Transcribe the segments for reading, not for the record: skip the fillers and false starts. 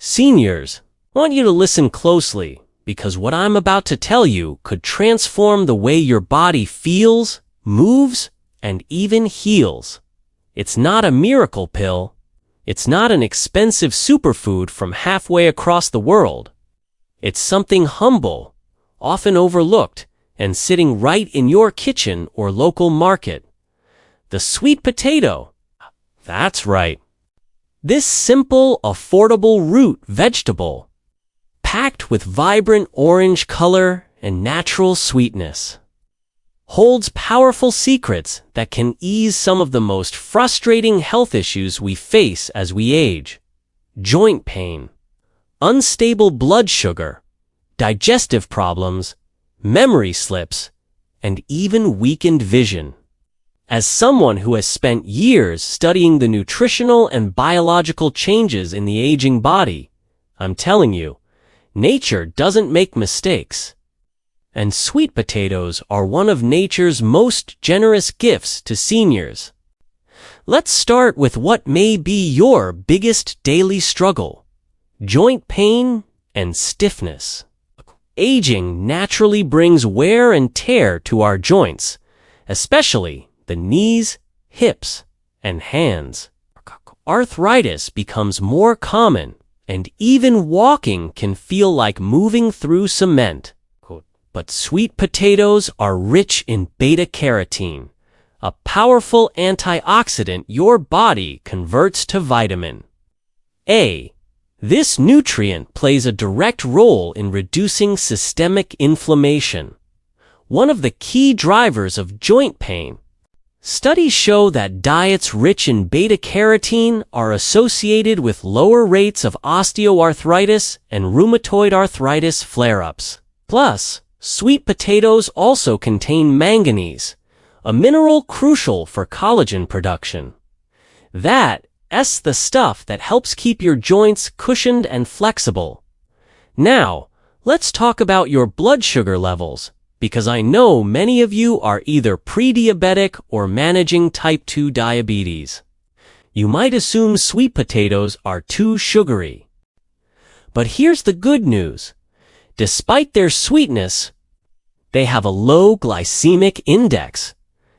Seniors, I want you to listen closely because what I'm about to tell you could transform the way your body feels, moves, and even heals. It's not a miracle pill. It's not an expensive superfood from halfway across the world. It's something humble, often overlooked, and sitting right in your kitchen or local market. The sweet potato. That's right. This simple, affordable root vegetable, packed with vibrant orange color and natural sweetness, holds powerful secrets that can ease some of the most frustrating health issues we face as we age. Joint pain, unstable blood sugar, digestive problems, memory slips, and even weakened vision. As someone who has spent years studying the nutritional and biological changes in the aging body, I'm telling you, nature doesn't make mistakes. And sweet potatoes are one of nature's most generous gifts to seniors. Let's start with what may be your biggest daily struggle: joint pain and stiffness. Aging naturally brings wear and tear to our joints, especially the knees, hips, and hands. Arthritis becomes more common, and even walking can feel like moving through cement. But sweet potatoes are rich in beta-carotene, a powerful antioxidant your body converts to vitamin A. This nutrient plays a direct role in reducing systemic inflammation, one of the key drivers of joint pain. Studies show that diets rich in beta-carotene are associated with lower rates of osteoarthritis and rheumatoid arthritis flare-ups. Plus, sweet potatoes also contain manganese, a mineral crucial for collagen production. That's the stuff that helps keep your joints cushioned and flexible. Now, let's talk about your blood sugar levels, because I know many of you are either pre-diabetic or managing type 2 diabetes. You might assume sweet potatoes are too sugary. But here's the good news. Despite their sweetness, they have a low glycemic index,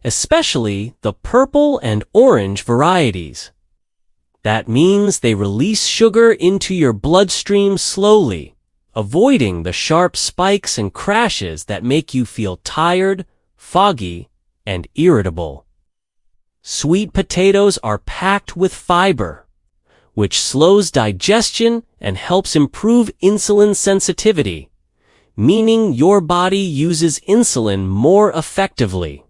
especially the purple and orange varieties. That means they release sugar into your bloodstream slowly, avoiding the sharp spikes and crashes that make you feel tired, foggy, and irritable. Sweet potatoes are packed with fiber, which slows digestion and helps improve insulin sensitivity, meaning your body uses insulin more effectively.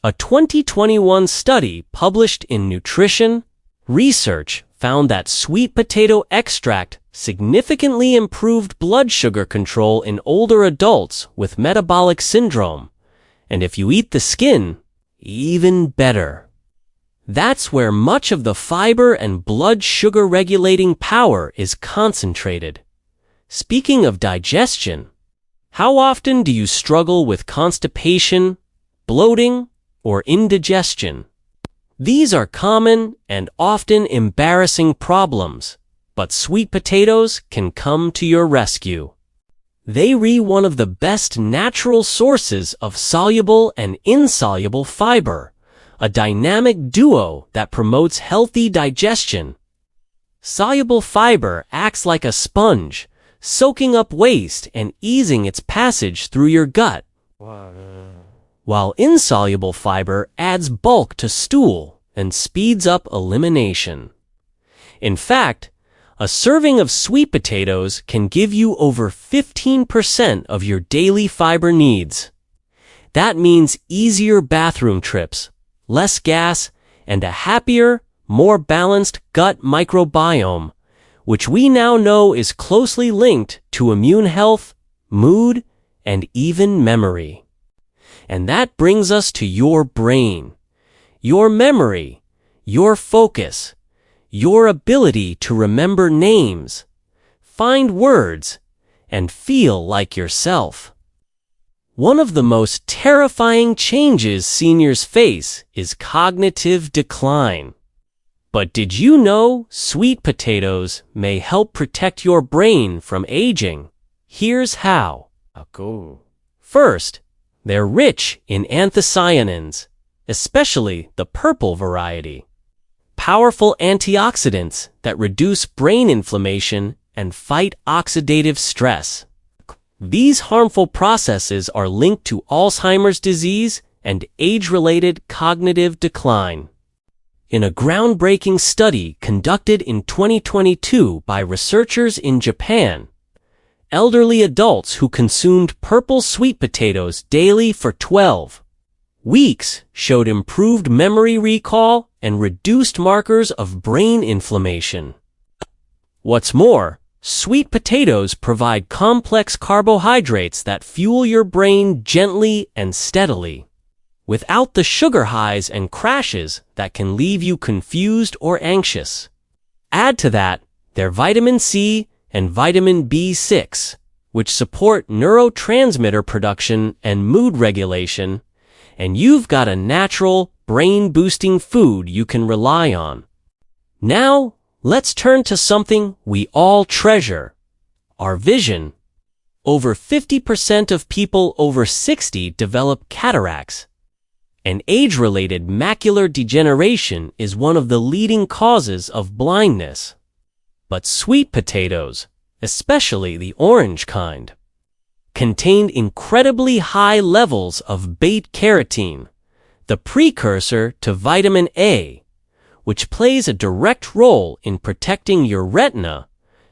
A 2021 study published in Nutrition Research found that sweet potato extract significantly improved blood sugar control in older adults with metabolic syndrome, and if you eat the skin, even better. That's where much of the fiber and blood sugar regulating power is concentrated. Speaking of digestion, how often do you struggle with constipation, bloating, or indigestion? These are common and often embarrassing problems, but sweet potatoes can come to your rescue. They are one of the best natural sources of soluble and insoluble fiber, a dynamic duo that promotes healthy digestion. Soluble fiber acts like a sponge, soaking up waste and easing its passage through your gut, while insoluble fiber adds bulk to stool and speeds up elimination. In fact, a serving of sweet potatoes can give you over 15% of your daily fiber needs. That means easier bathroom trips, less gas, and a happier, more balanced gut microbiome, which we now know is closely linked to immune health, mood, and even memory. And that brings us to your brain, your memory, your focus, your ability to remember names, find words, and feel like yourself. One of the most terrifying changes seniors face is cognitive decline. But did you know sweet potatoes may help protect your brain from aging? Here's how. First, they're rich in anthocyanins, especially the purple variety. Powerful antioxidants that reduce brain inflammation and fight oxidative stress. These harmful processes are linked to Alzheimer's disease and age-related cognitive decline. In a groundbreaking study conducted in 2022 by researchers in Japan, elderly adults who consumed purple sweet potatoes daily for 12 weeks showed improved memory recall and reduced markers of brain inflammation. What's more, sweet potatoes provide complex carbohydrates that fuel your brain gently and steadily, without the sugar highs and crashes that can leave you confused or anxious. Add to that their vitamin C and vitamin B6, which support neurotransmitter production and mood regulation, and you've got a natural, brain-boosting food you can rely on. Now, let's turn to something we all treasure: our vision. Over 50% of people over 60 develop cataracts, and age-related macular degeneration is one of the leading causes of blindness. But sweet potatoes, especially the orange kind, contained incredibly high levels of beta-carotene, the precursor to vitamin A, which plays a direct role in protecting your retina,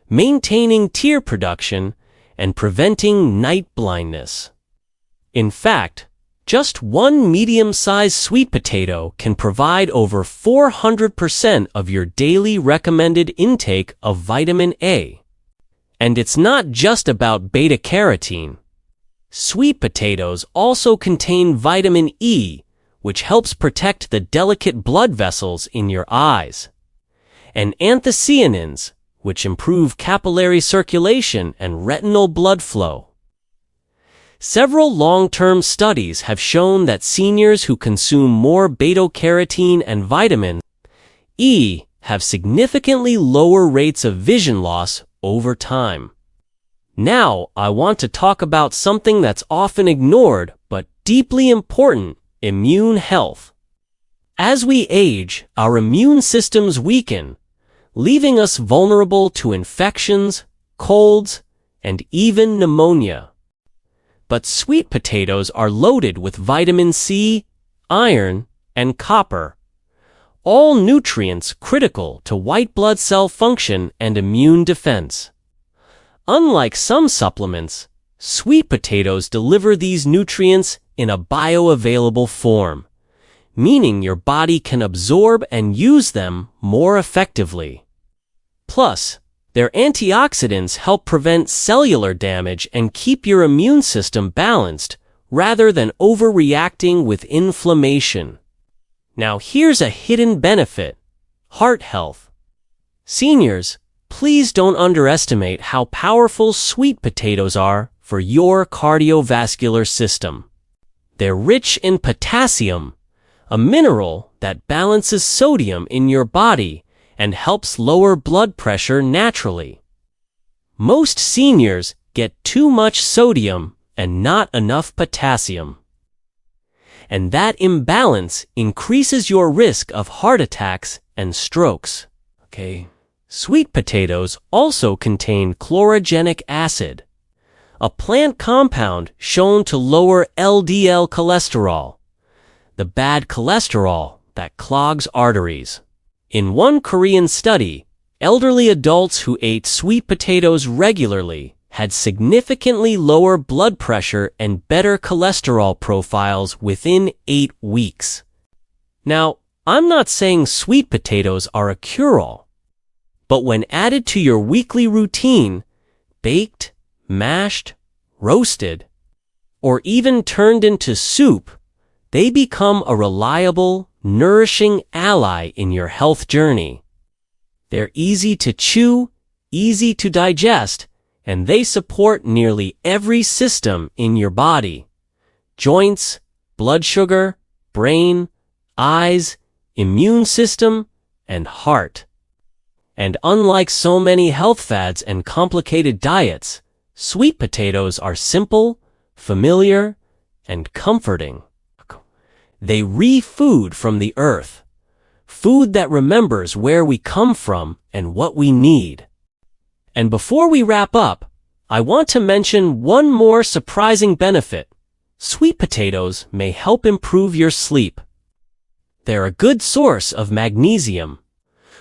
maintaining tear production, and preventing night blindness. In fact, just one medium-sized sweet potato can provide over 400% of your daily recommended intake of vitamin A. And it's not just about beta-carotene. Sweet potatoes also contain vitamin E, which helps protect the delicate blood vessels in your eyes, and anthocyanins, which improve capillary circulation and retinal blood flow. Several long-term studies have shown that seniors who consume more beta-carotene and vitamin E have significantly lower rates of vision loss over time. Now, I want to talk about something that's often ignored but deeply important: immune health. As we age, our immune systems weaken, leaving us vulnerable to infections, colds, and even pneumonia. But sweet potatoes are loaded with vitamin C, iron, and copper, all nutrients critical to white blood cell function and immune defense. Unlike some supplements, sweet potatoes deliver these nutrients in a bioavailable form, meaning your body can absorb and use them more effectively. Plus, their antioxidants help prevent cellular damage and keep your immune system balanced rather than overreacting with inflammation. Now here's a hidden benefit: heart health. Seniors, please don't underestimate how powerful sweet potatoes are for your cardiovascular system. They're rich in potassium, a mineral that balances sodium in your body and helps lower blood pressure naturally. Most seniors get too much sodium and not enough potassium, and that imbalance increases your risk of heart attacks and strokes. Sweet potatoes also contain chlorogenic acid, a plant compound shown to lower LDL cholesterol, the bad cholesterol that clogs arteries. In one Korean study, elderly adults who ate sweet potatoes regularly had significantly lower blood pressure and better cholesterol profiles within 8 weeks. Now, I'm not saying sweet potatoes are a cure-all, but when added to your weekly routine, baked, mashed, roasted, or even turned into soup, they become a reliable, nourishing ally in your health journey. They're easy to chew, easy to digest, and they support nearly every system in your body: joints, blood sugar, brain, eyes, immune system, and heart. And unlike so many health fads and complicated diets, sweet potatoes are simple, familiar, and comforting. They re-food from the earth, food that remembers where we come from and what we need. And before we wrap up, I want to mention one more surprising benefit. Sweet potatoes may help improve your sleep. They're a good source of magnesium,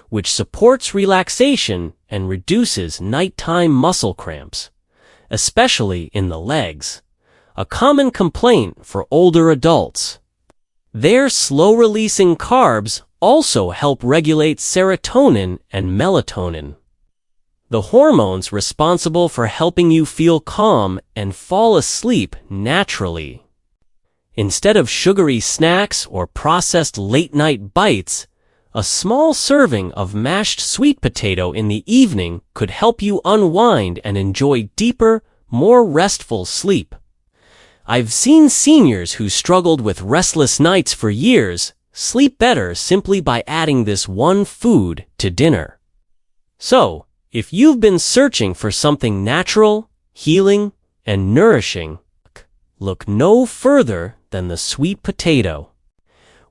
which supports relaxation and reduces nighttime muscle cramps, especially in the legs, a common complaint for older adults. Their slow-releasing carbs also help regulate serotonin and melatonin, the hormones responsible for helping you feel calm and fall asleep naturally. Instead of sugary snacks or processed late-night bites, a small serving of mashed sweet potato in the evening could help you unwind and enjoy deeper, more restful sleep. I've seen seniors who struggled with restless nights for years sleep better simply by adding this one food to dinner. So, if you've been searching for something natural, healing, and nourishing, look no further than the sweet potato.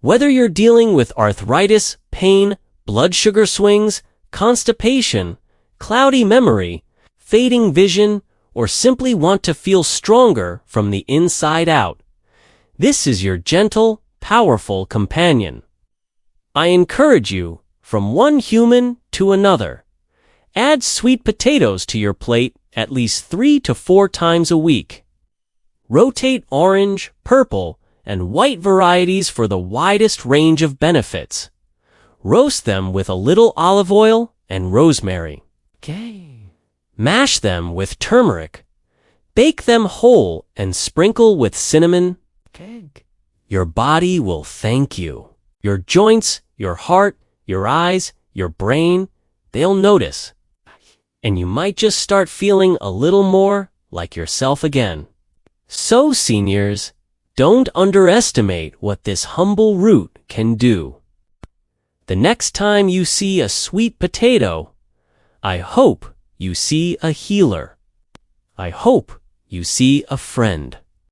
Whether you're dealing with arthritis, pain, blood sugar swings, constipation, cloudy memory, fading vision, or simply want to feel stronger from the inside out, this is your gentle, powerful companion. I encourage you, from one human to another, add sweet potatoes to your plate at least 3 to 4 times a week. Rotate orange, purple, and white varieties for the widest range of benefits. Roast them with a little olive oil and rosemary. Mash them with turmeric. Bake them whole and sprinkle with cinnamon. Your body will thank you. Your joints, your heart, your eyes, your brain, they'll notice. And you might just start feeling a little more like yourself again. So, seniors, don't underestimate what this humble root can do. The next time you see a sweet potato, I hope you see a healer. I hope you see a friend.